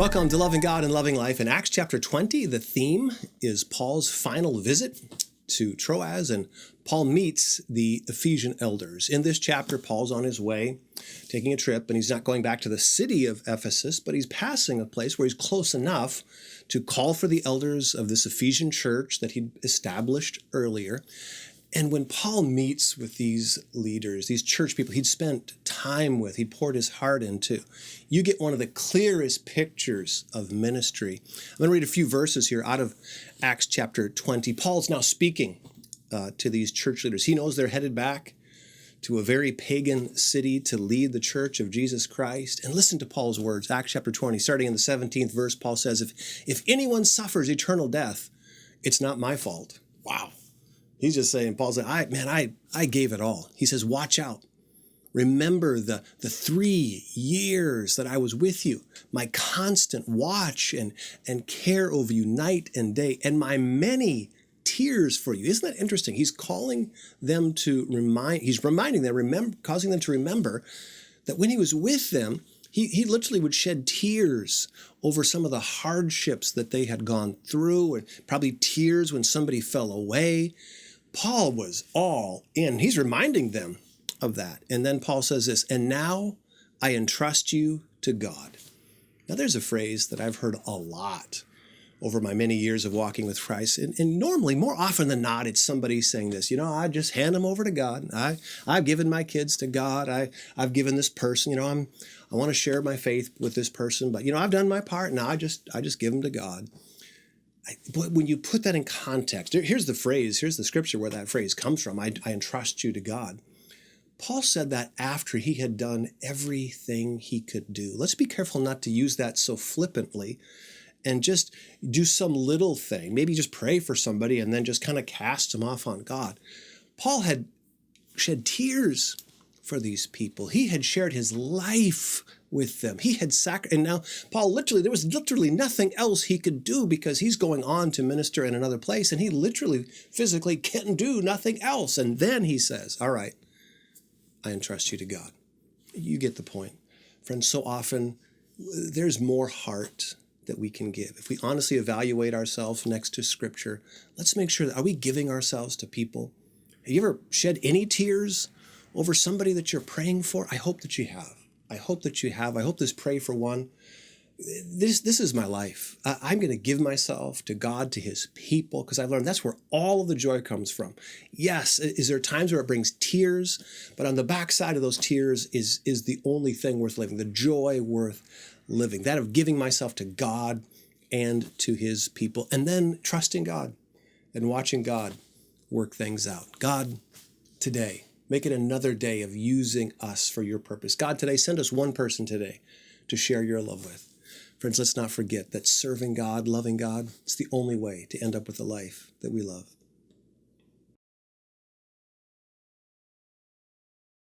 Welcome to Loving God and Loving Life. In Acts chapter 20, the theme is Paul's final visit to Troas, and Paul meets the Ephesian elders. In this chapter, Paul's on his way, taking a trip, and he's not going back to the city of Ephesus, but he's passing a place where he's close enough to call for the elders of this Ephesian church that he'd established earlier. And when Paul meets with these leaders, these church people he'd spent time with, he'd poured his heart into, you get one of the clearest pictures of ministry. I'm going to read a few verses here out of Acts chapter 20. Paul's now speaking to these church leaders. He knows they're headed back to a very pagan city to lead the church of Jesus Christ. And listen to Paul's words, Acts chapter 20, starting in the 17th verse, Paul says, if anyone suffers eternal death, it's not my fault. Wow. He's just saying, Paul's like, I gave it all. He says, watch out. Remember the 3 years that I was with you, my constant watch and care over you night and day, and my many tears for you. Isn't that interesting? He's calling them to reminding them, causing them to remember that when he was with them, he literally would shed tears over some of the hardships that they had gone through, and probably tears when somebody fell away. Paul was all in. He's reminding them of that. And then Paul says this, and now I entrust you to God. Now there's a phrase that I've heard a lot over my many years of walking with Christ. And normally, more often than not, it's somebody saying this, I just hand them over to God. I've given my kids to God. I've given this person, I want to share my faith with this person, but I've done my part. Now I just give them to God. But when you put that in context, here's the scripture where that phrase comes from. I entrust you to God. Paul said that after he had done everything he could do. Let's be careful not to use that so flippantly and just do some little thing. Maybe just pray for somebody and then just kind of cast them off on God. Paul had shed tears for these people. He had shared his life with them. He had and now Paul there was literally nothing else he could do because he's going on to minister in another place, and he literally physically can do nothing else. And then he says, all right, I entrust you to God. You get the point. Friends, so often there's more heart that we can give. If we honestly evaluate ourselves next to Scripture, let's make sure are we giving ourselves to people? Have you ever shed any tears over somebody that you're praying for? I hope that you have. I hope this Pray for One. This is my life. I'm going to give myself to God, to his people, because I've learned that's where all of the joy comes from. Yes, is there times where it brings tears, but on the backside of those tears is the only thing worth living, the joy worth living, that of giving myself to God and to his people, and then trusting God and watching God work things out. God, today, make it another day of using us for your purpose. God, today, send us one person today to share your love with. Friends, let's not forget that serving God, loving God, it's the only way to end up with the life that we love.